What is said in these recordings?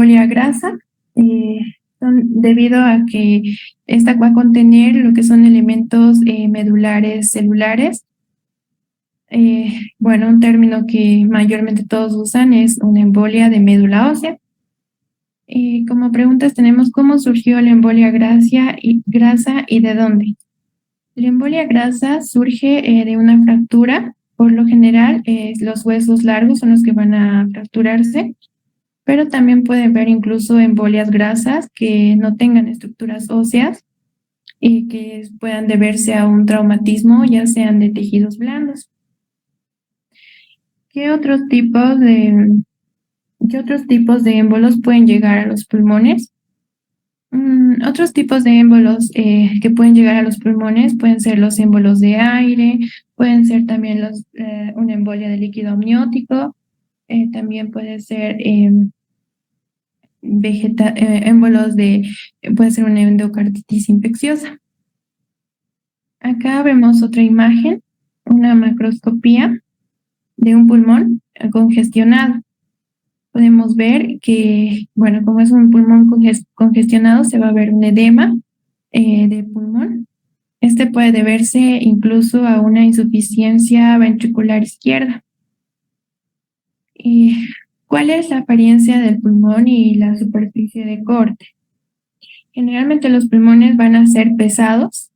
embolia grasa, debido a que esta va a contener lo que son elementos medulares celulares. Bueno, un término que mayormente todos usan es una embolia de médula ósea. Como preguntas tenemos cómo surgió la embolia grasa y de dónde. La embolia grasa surge de una fractura. Por lo general, los huesos largos son los que van a fracturarse, pero también pueden ver incluso embolias grasas que no tengan estructuras óseas y que puedan deberse a un traumatismo, ya sean de tejidos blandos. ¿Qué otros tipos de émbolos pueden llegar a los pulmones? Otros tipos de émbolos que pueden llegar a los pulmones pueden ser los émbolos de aire, pueden ser también una embolia de líquido amniótico, también puede ser émbolos puede ser una endocarditis infecciosa. Acá vemos otra imagen, una macroscopía de un pulmón congestionado. Podemos ver que, bueno, como es un pulmón congestionado, se va a ver un edema de pulmón. Este puede deberse incluso a una insuficiencia ventricular izquierda. ¿Cuál es la apariencia del pulmón y la superficie de corte? Generalmente los pulmones van a ser pesados,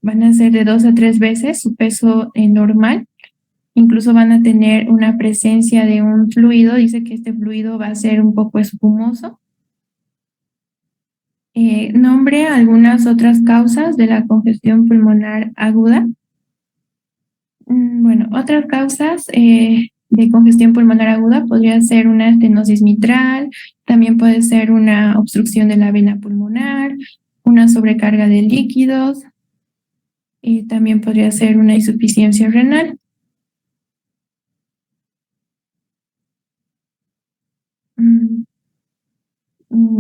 van a ser de 2 a 3 veces su peso normal. Incluso van a tener una presencia de un fluido, dice que este fluido va a ser un poco espumoso. Nombre algunas otras causas de la congestión pulmonar aguda. Bueno, otras causas de congestión pulmonar aguda podría ser una estenosis mitral, también puede ser una obstrucción de la vena pulmonar, una sobrecarga de líquidos, y también podría ser una insuficiencia renal.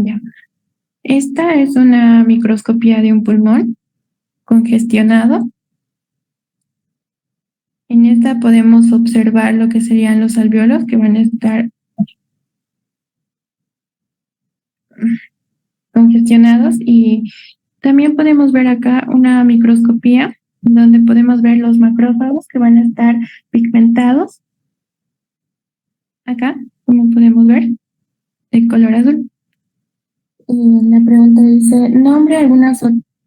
Ya. Esta es una microscopía de un pulmón congestionado. En esta podemos observar lo que serían los alvéolos que van a estar congestionados, y también podemos ver acá una microscopía donde podemos ver los macrófagos que van a estar pigmentados. Acá, como podemos ver, de color azul. Y la pregunta dice, nombre algunas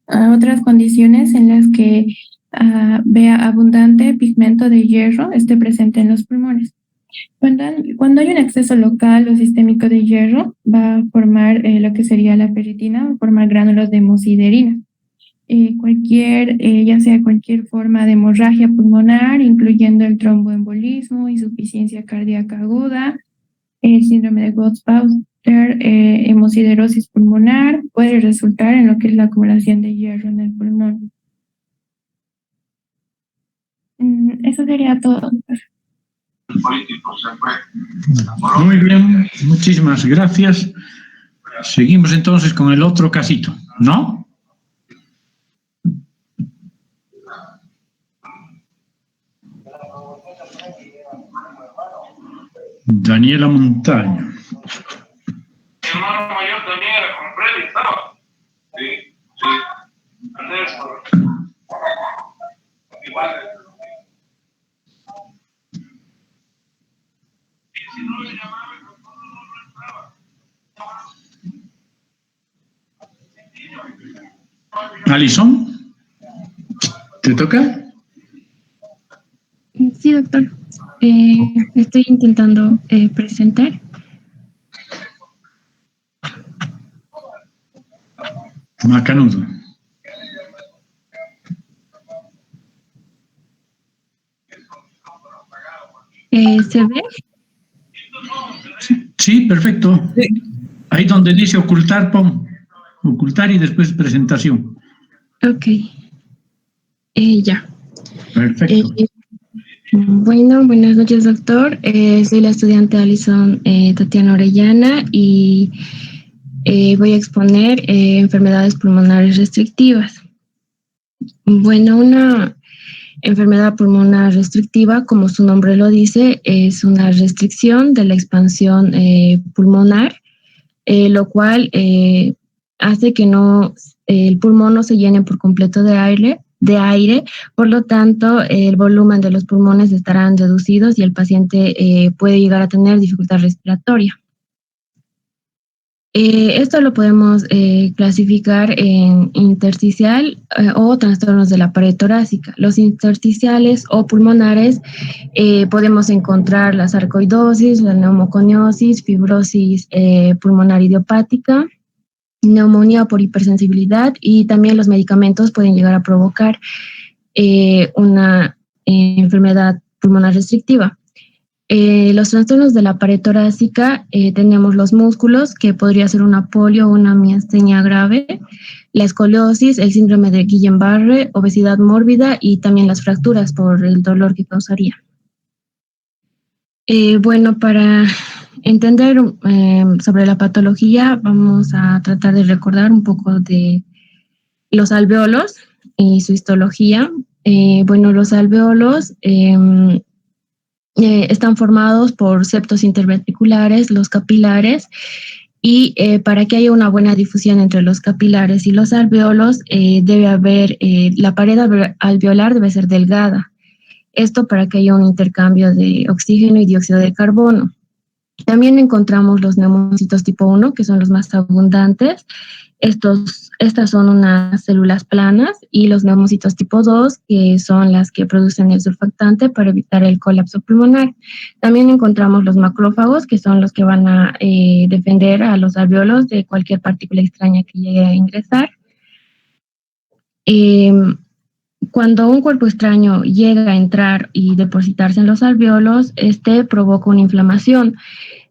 otras condiciones en las que vea abundante pigmento de hierro esté presente en los pulmones. Cuando hay un exceso local o sistémico de hierro, va a formar lo que sería la ferritina, va a formar gránulos de hemosiderina. Ya sea cualquier forma de hemorragia pulmonar, incluyendo el tromboembolismo, insuficiencia cardíaca aguda, el síndrome de Gotts-Bauer, hemosiderosis pulmonar, puede resultar en lo que es la acumulación de hierro en el pulmón. Eso sería todo. Muy bien, muchísimas gracias. Seguimos entonces con el otro casito, ¿no? Daniela Montaño. Mi hermano mayor también era con Freddy, ¿estaba? Sí, sí. Andrés, igual. Y si no le llamaba, no entraba. Alison, ¿te toca? Sí, doctor. Estoy intentando presentar. Macanudo. ¿Se ve? Sí, perfecto. Ahí donde dice ocultar, pon ocultar y después presentación. Ok. Ya. Perfecto. Bueno, buenas noches, doctor. Soy la estudiante Alison Tatiana Orellana y voy a exponer enfermedades pulmonares restrictivas. Bueno, una enfermedad pulmonar restrictiva, como su nombre lo dice, es una restricción de la expansión pulmonar lo cual hace que el pulmón no se llene por completo de aire, por lo tanto el volumen de los pulmones estarán reducidos y el paciente puede llegar a tener dificultad respiratoria. Esto lo podemos clasificar en intersticial o trastornos de la pared torácica. Los intersticiales o pulmonares podemos encontrar la sarcoidosis, la neumoconiosis, fibrosis pulmonar idiopática, neumonía por hipersensibilidad, y también los medicamentos pueden llegar a provocar una enfermedad pulmonar restrictiva. Los trastornos de la pared torácica, tenemos los músculos, que podría ser una polio o una miastenia grave, la escoliosis, el síndrome de Guillain-Barré, obesidad mórbida y también las fracturas por el dolor que causaría. Bueno, para entender sobre la patología, vamos a tratar de recordar un poco de los alvéolos y su histología. Bueno, los alvéolos están formados por septos interventriculares, los capilares, y para que haya una buena difusión entre los capilares y los alvéolos, debe haber, la pared alveolar debe ser delgada. Esto para que haya un intercambio de oxígeno y dióxido de carbono. También encontramos los neumocitos tipo 1, que son los más abundantes. Estas son unas células planas, y los neumocitos tipo 2, que son las que producen el surfactante para evitar el colapso pulmonar. También encontramos los macrófagos, que son los que van a defender a los alvéolos de cualquier partícula extraña que llegue a ingresar. Cuando un cuerpo extraño llega a entrar y depositarse en los alvéolos, este provoca una inflamación.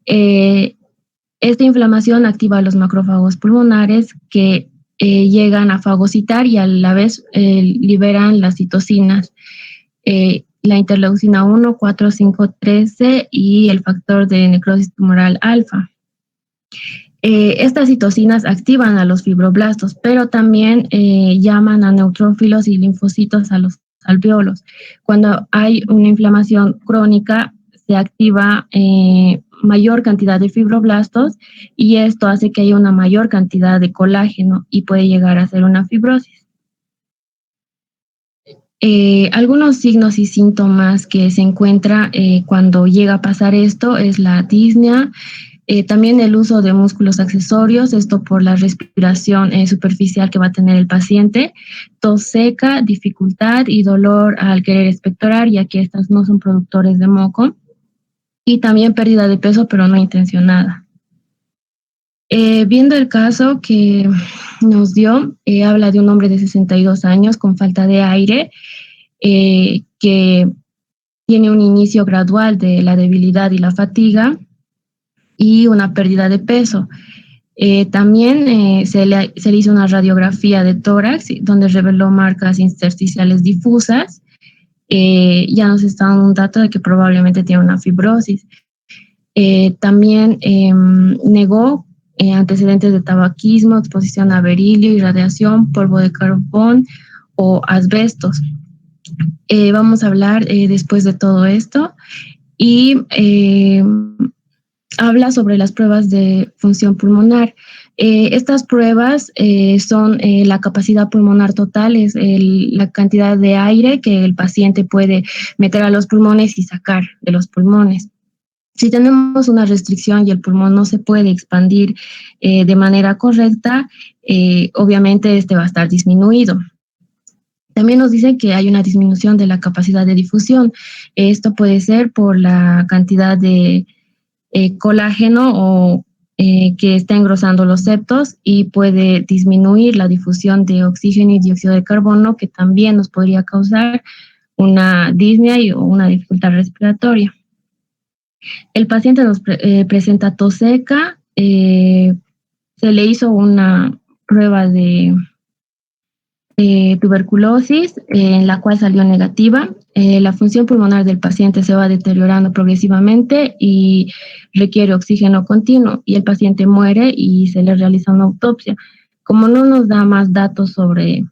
Esta inflamación activa a los macrófagos pulmonares, que llegan a fagocitar y a la vez liberan las citocinas, la interleucina 1, 4, 5, 13 y el factor de necrosis tumoral alfa. Estas citocinas activan a los fibroblastos, pero también llaman a neutrófilos y linfocitos a los alvéolos. Cuando hay una inflamación crónica, se activa mayor cantidad de fibroblastos, y esto hace que haya una mayor cantidad de colágeno y puede llegar a ser una fibrosis. Algunos signos y síntomas que se encuentra cuando llega a pasar esto es la disnea, también el uso de músculos accesorios, esto por la respiración superficial que va a tener el paciente, tos seca, dificultad y dolor al querer expectorar, ya que estas no son productores de moco, y también pérdida de peso, pero no intencionada. Viendo el caso que nos dio, habla de un hombre de 62 años con falta de aire, que tiene un inicio gradual de la debilidad y la fatiga, y una pérdida de peso. También se le hizo una radiografía de tórax, donde reveló marcas intersticiales difusas. Ya nos está dando un dato de que probablemente tiene una fibrosis. También negó antecedentes de tabaquismo, exposición a berilio, irradiación, polvo de carbón o asbestos. Vamos a hablar después de todo esto, y habla sobre las pruebas de función pulmonar. Estas pruebas son la capacidad pulmonar total, es la cantidad de aire que el paciente puede meter a los pulmones y sacar de los pulmones. Si tenemos una restricción y el pulmón no se puede expandir de manera correcta, obviamente este va a estar disminuido. También nos dice que hay una disminución de la capacidad de difusión. Esto puede ser por la cantidad de colágeno o que está engrosando los septos, y puede disminuir la difusión de oxígeno y dióxido de carbono, que también nos podría causar una disnea o una dificultad respiratoria. El paciente nos presenta tos seca, se le hizo una prueba de tuberculosis, en la cual salió negativa. La función pulmonar del paciente se va deteriorando progresivamente y requiere oxígeno continuo, y el paciente muere y se le realiza una autopsia. Como no nos da más datos sobre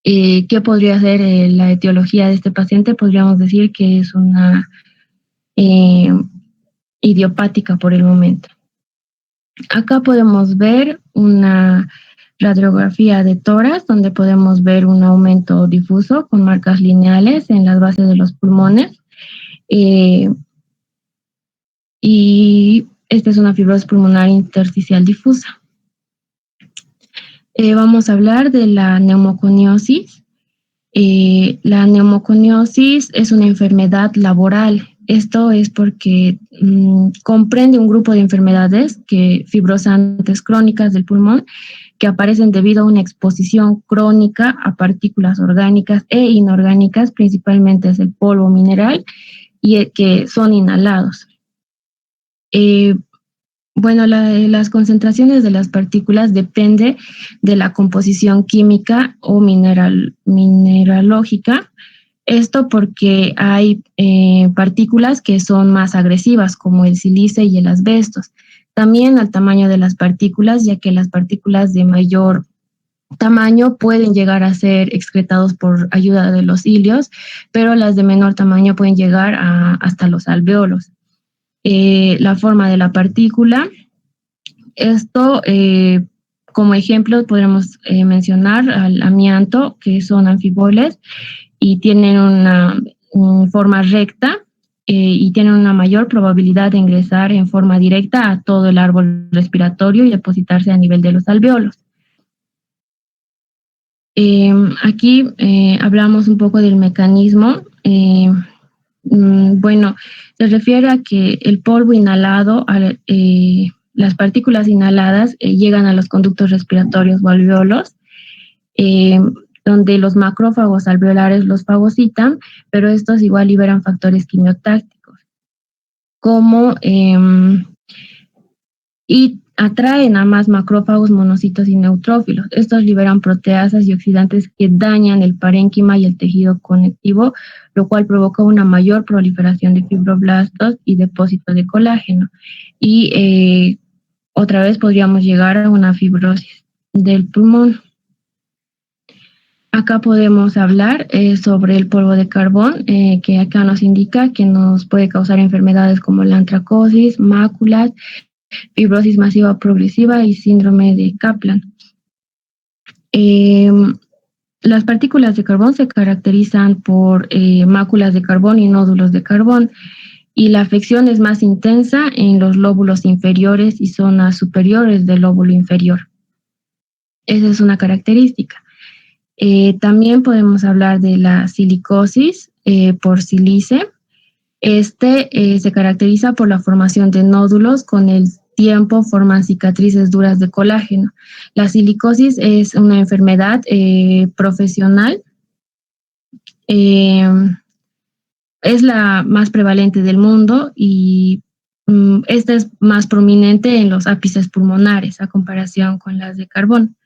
qué podría ser la etiología de este paciente, podríamos decir que es una idiopática por el momento. Acá podemos ver una radiografía de tórax, donde podemos ver un aumento difuso con marcas lineales en las bases de los pulmones. Y esta es una fibrosis pulmonar intersticial difusa. Vamos a hablar de la neumoconiosis. La neumoconiosis es una enfermedad laboral. Esto es porque comprende un grupo de enfermedades fibrosantes crónicas del pulmón que aparecen debido a una exposición crónica a partículas orgánicas e inorgánicas, principalmente es el polvo mineral, y que son inhalados. Las concentraciones de las partículas depende de la composición química o mineralógica. Esto porque hay partículas que son más agresivas, como el sílice y el asbesto. También al tamaño de las partículas, ya que las partículas de mayor tamaño pueden llegar a ser excretados por ayuda de los cilios, pero las de menor tamaño pueden llegar hasta los alvéolos. La forma de la partícula. Esto, como ejemplo, podemos mencionar al amianto, que son anfiboles y tienen una forma recta y tienen una mayor probabilidad de ingresar en forma directa a todo el árbol respiratorio y depositarse a nivel de los alvéolos. Aquí hablamos un poco del mecanismo. Se refiere a que el polvo inhalado, las partículas inhaladas llegan a los conductos respiratorios o alvéolos, donde los macrófagos alveolares los fagocitan, pero estos igual liberan factores quimiotácticos, y atraen a más macrófagos, monocitos y neutrófilos. Estos liberan proteasas y oxidantes que dañan el parénquima y el tejido conectivo, lo cual provoca una mayor proliferación de fibroblastos y depósitos de colágeno. Y otra vez podríamos llegar a una fibrosis del pulmón. Acá podemos hablar sobre el polvo de carbón, que acá nos indica que nos puede causar enfermedades como la antracosis, máculas, fibrosis masiva progresiva y síndrome de Kaplan. Las partículas de carbón se caracterizan por máculas de carbón y nódulos de carbón, y la afección es más intensa en los lóbulos inferiores y zonas superiores del lóbulo inferior. Esa es una característica. También podemos hablar de la silicosis por sílice. Se caracteriza por la formación de nódulos. Con el tiempo forman cicatrices duras de colágeno. La silicosis es una enfermedad profesional. Es la más prevalente del mundo y esta es más prominente en los ápices pulmonares a comparación con las de carbón.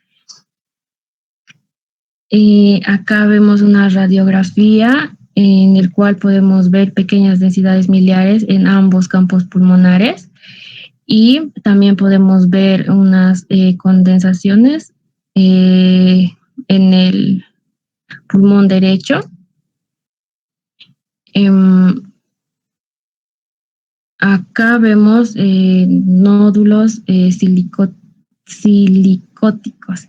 Acá vemos una radiografía en el cual podemos ver pequeñas densidades miliares en ambos campos pulmonares, y también podemos ver unas condensaciones en el pulmón derecho. Acá vemos nódulos silicóticos.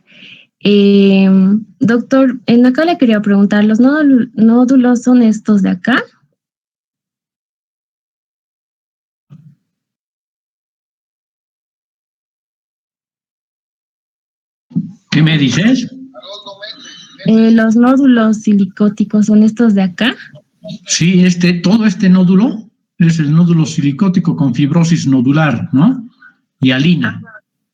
Doctor, acá le quería preguntar, ¿los nódulos son estos de acá? ¿Qué me dices? ¿Los nódulos silicóticos son estos de acá? Sí, todo este nódulo es el nódulo silicótico con fibrosis nodular, ¿no? Hialina.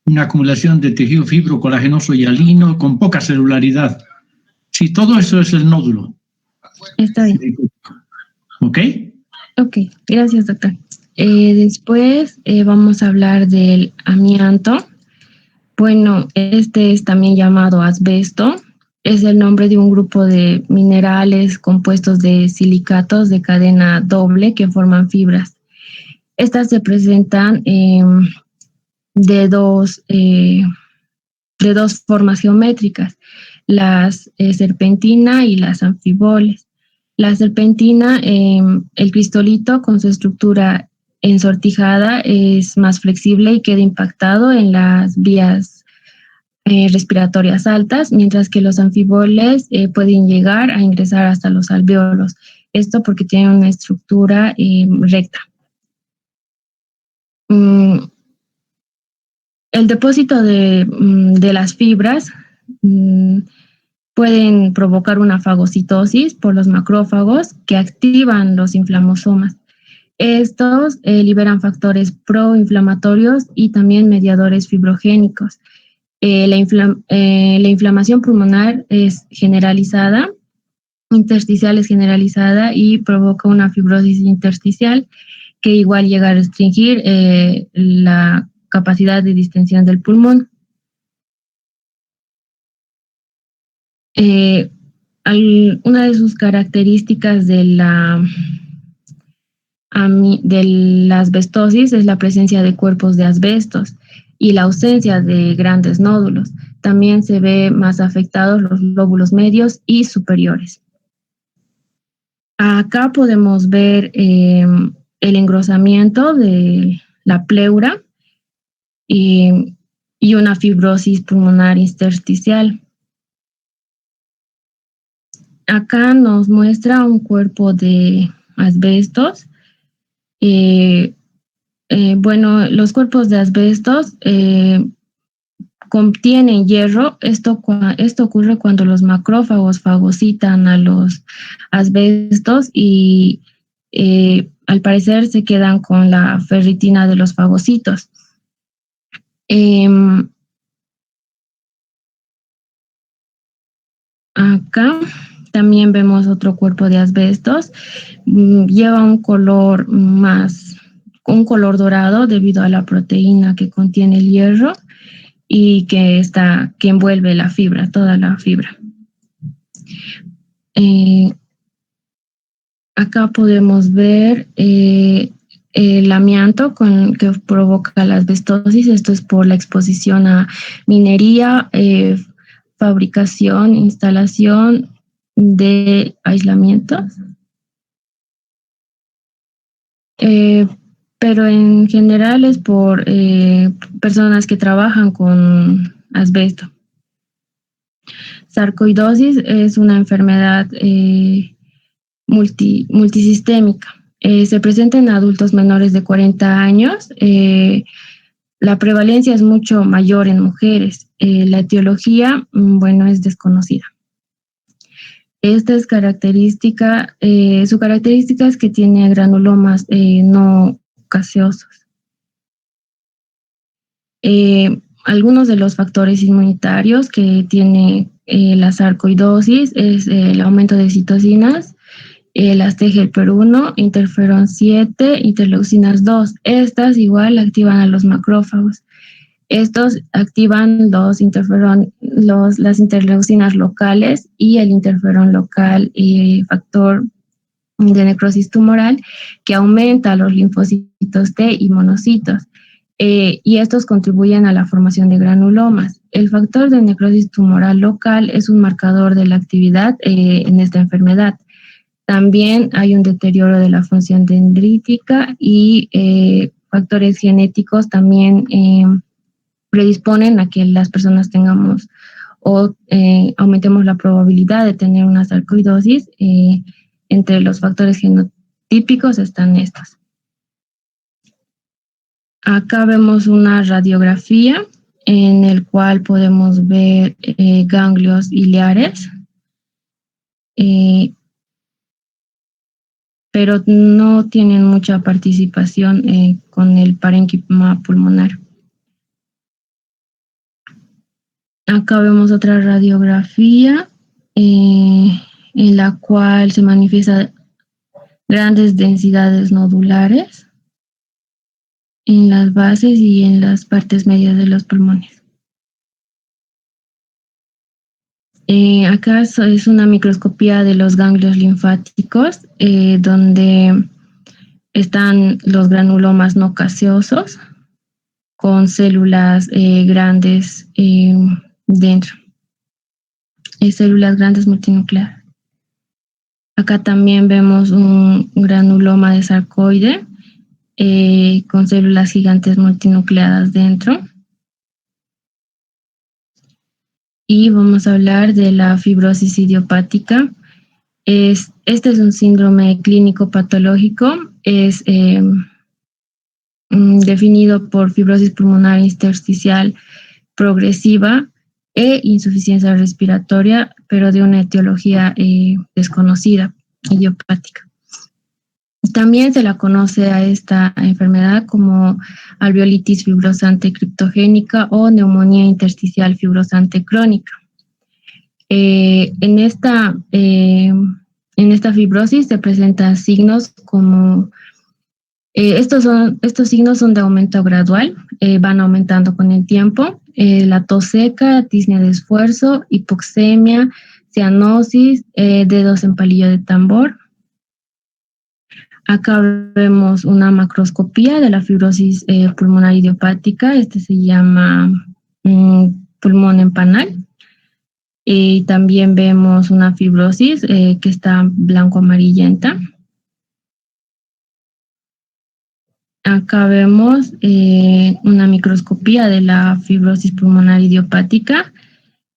Una acumulación de tejido fibrocolagenoso hialino con poca celularidad. Sí, todo eso es el nódulo. Está bien. ¿Ok? Ok, gracias, doctor. Después vamos a hablar del amianto. Bueno, este es también llamado asbesto. Es el nombre de un grupo de minerales compuestos de silicatos de cadena doble que forman fibras. Estas se presentan de dos formas geométricas, las serpentina y las anfiboles. La serpentina, el cristolito con su estructura ensortijada es más flexible y queda impactado en las vías respiratorias altas, mientras que los anfiboles pueden llegar a ingresar hasta los alvéolos. Esto porque tienen una estructura recta. El depósito de las fibras pueden provocar una fagocitosis por los macrófagos que activan los inflamosomas. Estos liberan factores proinflamatorios y también mediadores fibrogénicos. La inflamación pulmonar es generalizada, intersticial es generalizada y provoca una fibrosis intersticial que igual llega a restringir la capacidad de distensión del pulmón. Una de sus características de la asbestosis es la presencia de cuerpos de asbestos y la ausencia de grandes nódulos. También se ve más afectados los lóbulos medios y superiores. Acá podemos ver el engrosamiento de la pleura y una fibrosis pulmonar intersticial. Acá nos muestra un cuerpo de asbestos. Bueno, los cuerpos de asbestos contienen hierro. Esto ocurre cuando los macrófagos fagocitan a los asbestos y al parecer se quedan con la ferritina de los fagocitos. Acá también vemos otro cuerpo de asbestos. Lleva un color dorado debido a la proteína que contiene el hierro y que envuelve la fibra, toda la fibra. Acá podemos ver el amianto que provoca la asbestosis. Esto es por la exposición a minería, fabricación, instalación de aislamientos. Pero en general es por personas que trabajan con asbesto. Sarcoidosis es una enfermedad multisistémica. Se presenta en adultos menores de 40 años. La prevalencia es mucho mayor en mujeres. La etiología, bueno, es desconocida. Esta es su característica es que tiene granulomas no gaseosos. Algunos de los factores inmunitarios que tiene la sarcoidosis es el aumento de citocinas, las TGFR1, interferón 7, interleucinas 2. Estas igual activan a los macrófagos. Estos activan las interleucinas locales y el interferón local y factor de necrosis tumoral que aumenta los linfocitos T y monocitos. Y estos contribuyen a la formación de granulomas. El factor de necrosis tumoral local es un marcador de la actividad en esta enfermedad. También hay un deterioro de la función dendrítica y factores genéticos también predisponen a que las personas tengamos o aumentemos la probabilidad de tener una sarcoidosis. Entre los factores genotípicos están estos. Acá vemos una radiografía en el cual podemos ver ganglios biliares, pero no tienen mucha participación con el parénquima pulmonar. Acá vemos otra radiografía en la cual se manifiestan grandes densidades nodulares en las bases y en las partes medias de los pulmones. Acá es una microscopía de los ganglios linfáticos, donde están los granulomas no gaseosos con células grandes dentro, células grandes multinucleares. Acá también vemos un granuloma de sarcoide con células gigantes multinucleadas dentro. Y vamos a hablar de la fibrosis idiopática. Este es un síndrome clínico patológico. Es definido por fibrosis pulmonar intersticial progresiva e insuficiencia respiratoria, pero de una etiología desconocida, idiopática. También se la conoce a esta enfermedad como alveolitis fibrosante criptogénica o neumonía intersticial fibrosante crónica. En esta fibrosis se presentan signos como estos signos son de aumento gradual, van aumentando con el tiempo. La tos seca, disnea de esfuerzo, hipoxemia, cianosis, dedos en palillo de tambor. Acá vemos una macroscopía de la fibrosis pulmonar idiopática. Este se llama pulmón en panal. Y también vemos una fibrosis que está blanco-amarillenta. Acá vemos una microscopía de la fibrosis pulmonar idiopática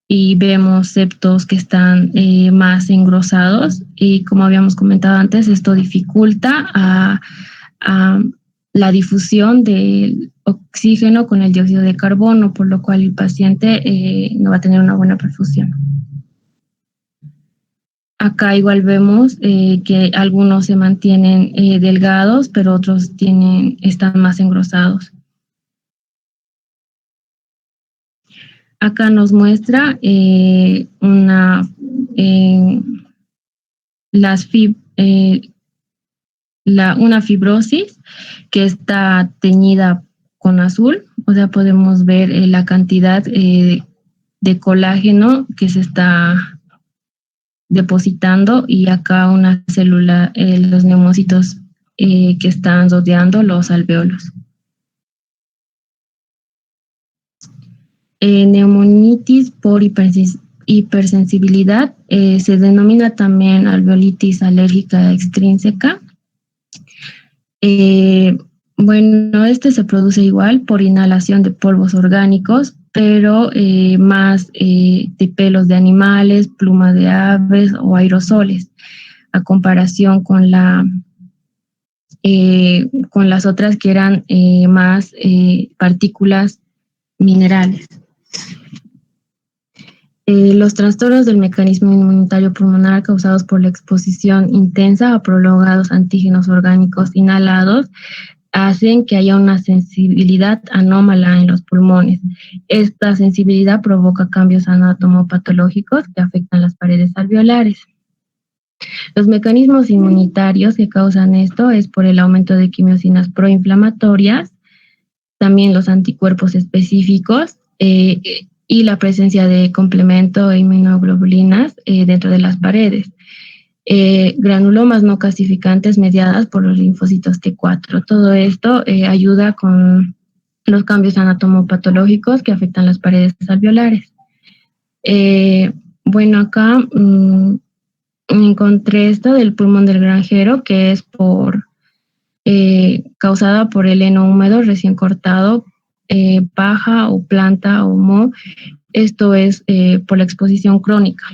y vemos septos que están más engrosados y, como habíamos comentado antes, esto dificulta a la difusión del oxígeno con el dióxido de carbono, por lo cual el paciente no va a tener una buena perfusión. Acá igual vemos que algunos se mantienen delgados, pero otros están más engrosados. Acá nos muestra una fibrosis que está teñida con azul, o sea, podemos ver la cantidad de colágeno que se está depositando, y acá una célula, los neumocitos que están rodeando los alvéolos. Neumonitis por hipersensibilidad se denomina también alveolitis alérgica extrínseca. Bueno, este se produce igual por inhalación de polvos orgánicos, pero más de pelos de animales, plumas de aves o aerosoles, a comparación con las otras que eran más partículas minerales. Los trastornos del mecanismo inmunitario pulmonar causados por la exposición intensa a prolongados antígenos orgánicos inhalados hacen que haya una sensibilidad anómala en los pulmones. Esta sensibilidad provoca cambios anatomopatológicos que afectan las paredes alveolares. Los mecanismos inmunitarios que causan esto es por el aumento de quimiosinas proinflamatorias, también los anticuerpos específicos y la presencia de complemento e inmunoglobulinas dentro de las paredes. Granulomas no calcificantes mediadas por los linfocitos T4. Todo esto ayuda con los cambios anatomopatológicos que afectan las paredes alveolares. Bueno, acá encontré esto del pulmón del granjero, que es causada por el heno húmedo recién cortado, paja o planta o moho. Esto es por la exposición crónica.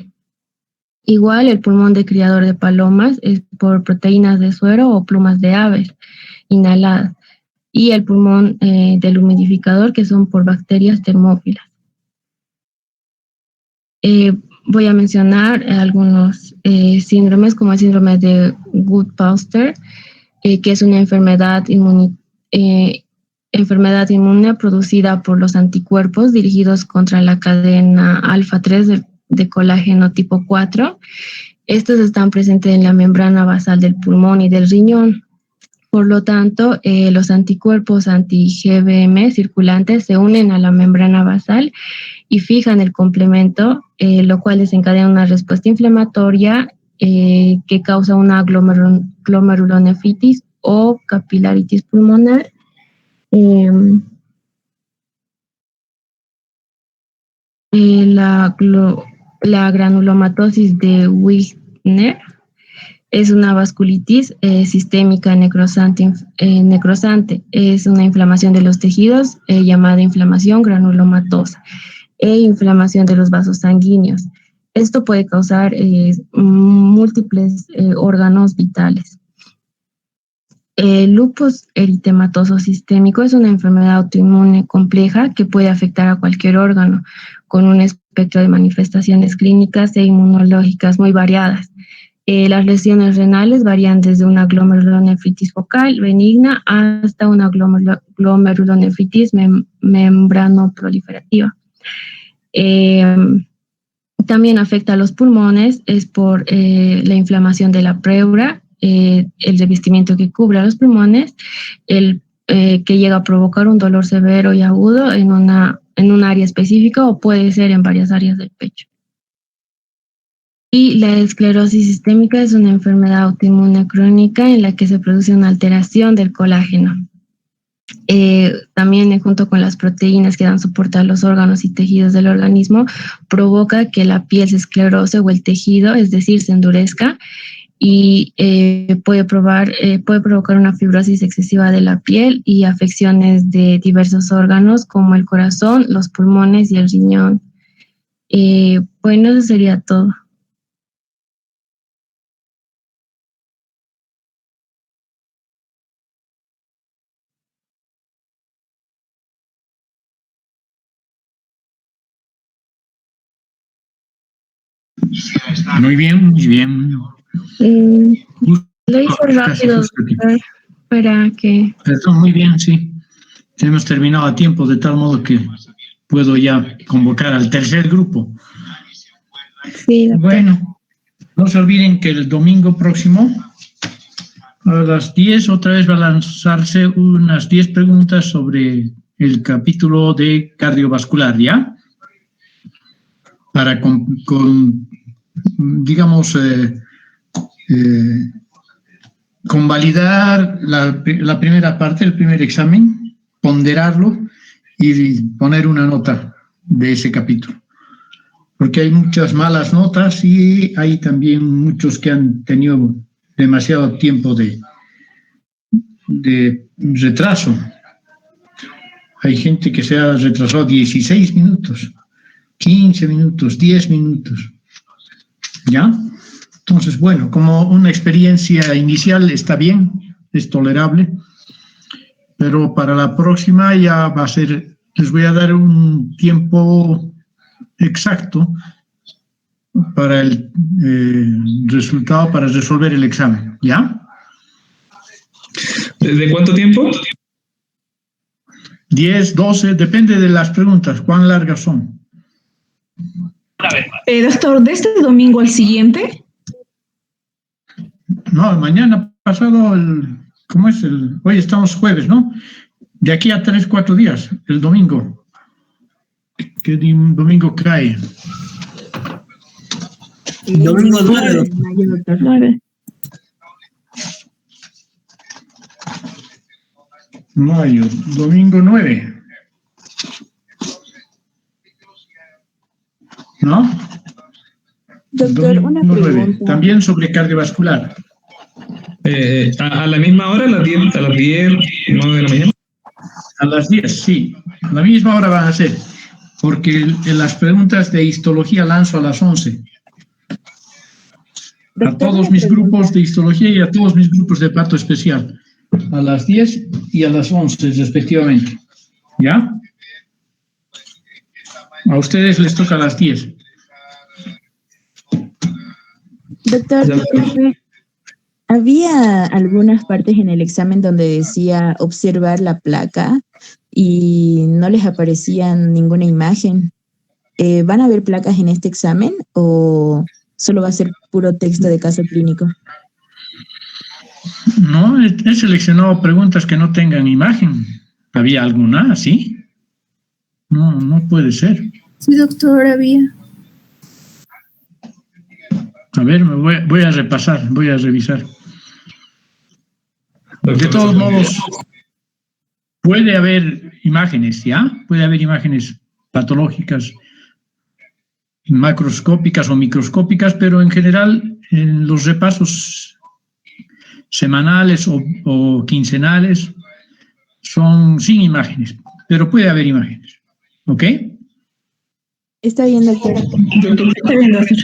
Igual el pulmón de criador de palomas es por proteínas de suero o plumas de aves inhaladas. Y el pulmón del humidificador, que son por bacterias termófilas. Voy a mencionar algunos síndromes, como el síndrome de Goodpauster, que es una enfermedad inmune producida por los anticuerpos dirigidos contra la cadena alfa-3 de colágeno tipo 4. Estos están presentes en la membrana basal del pulmón y del riñón. Por lo tanto, los anticuerpos anti-GBM circulantes se unen a la membrana basal y fijan el complemento, lo cual desencadena una respuesta inflamatoria que causa una glomerulonefritis o capilaritis pulmonar. La granulomatosis de Wigner Es una vasculitis sistémica necrosante. Es una inflamación de los tejidos llamada inflamación granulomatosa e inflamación de los vasos sanguíneos. Esto puede causar múltiples órganos vitales. El lupus eritematoso sistémico es una enfermedad autoinmune compleja que puede afectar a cualquier órgano, con un espectro de manifestaciones clínicas e inmunológicas muy variadas. Las lesiones renales varían desde una glomerulonefritis focal benigna hasta una glomerulonefritis membranoproliferativa. También afecta a los pulmones, es por la inflamación de la pleura, el revestimiento que cubre a los pulmones, que llega a provocar un dolor severo y agudo en un área específica o puede ser en varias áreas del pecho. Y la esclerosis sistémica es una enfermedad autoinmune crónica en la que se produce una alteración del colágeno. También junto con las proteínas que dan soporte a los órganos y tejidos del organismo, provoca que la piel se esclerose o el tejido, es decir, se endurezca, y puede provocar una fibrosis excesiva de la piel y afecciones de diversos órganos como el corazón, los pulmones y el riñón. Bueno, eso sería todo. Muy bien, muy bien. Lo hice rápido para que... Perdón, muy bien, sí. Hemos terminado a tiempo, de tal modo que puedo ya convocar al tercer grupo. Sí, doctor. Bueno, no se olviden que el domingo próximo, a las 10, otra vez va a lanzarse unas 10 preguntas sobre el capítulo de cardiovascular, ¿ya? Para digamos, convalidar la primera parte, el primer examen, ponderarlo y poner una nota de ese capítulo. Porque hay muchas malas notas y hay también muchos que han tenido demasiado tiempo de retraso. Hay gente que se ha retrasado 16 minutos, 15 minutos, 10 minutos. ¿Ya? Entonces, bueno, como una experiencia inicial está bien, es tolerable, pero para la próxima ya va a ser, les voy a dar un tiempo exacto para el resultado, para resolver el examen, ¿ya? ¿De cuánto tiempo? 10, 12, depende de las preguntas, cuán largas son. Doctor, ¿de este domingo al siguiente? No, mañana pasado, ¿cómo es? Hoy estamos jueves, ¿no? De aquí a 3, 4 días, el domingo. ¿Qué domingo cae? Domingo 9. 9. Mayo, domingo 9. ¿No? Doctor, una pregunta. También sobre cardiovascular. ¿A la misma hora, a las 10, 9 de la mañana? A las 10, sí. A la misma hora van a ser. Porque en las preguntas de histología lanzo a las 11. Doctor, a todos mis grupos de histología y a todos mis grupos de parto especial. A las 10 y a las 11 respectivamente. ¿Ya? A ustedes les toca a las 10. Doctor, había algunas partes en el examen donde decía observar la placa y no les aparecía ninguna imagen. ¿Van a haber placas en este examen o solo va a ser puro texto de caso clínico? No, he seleccionado preguntas que no tengan imagen. ¿Había alguna así? No, no puede ser. Sí, doctor, había. A ver, voy a repasar, voy a revisar. De todos modos, puede haber imágenes, ¿ya? Puede haber imágenes patológicas, macroscópicas o microscópicas, pero en general en los repasos semanales o quincenales, son sin imágenes, pero puede haber imágenes. ¿Ok? Está bien, doctor. Está bien, doctor.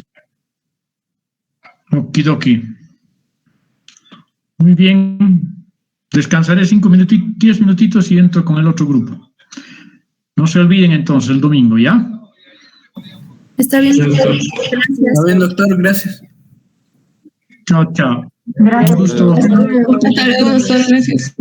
Okidoki. Muy bien. Descansaré 10 minutitos y entro con el otro grupo. No se olviden entonces el domingo, ¿ya? Está bien, Sí, doctor. doctor. Gracias. Está bien, doctor, gracias. Chao, chao. Gracias. Un gusto. Hasta luego, doctor. Gracias.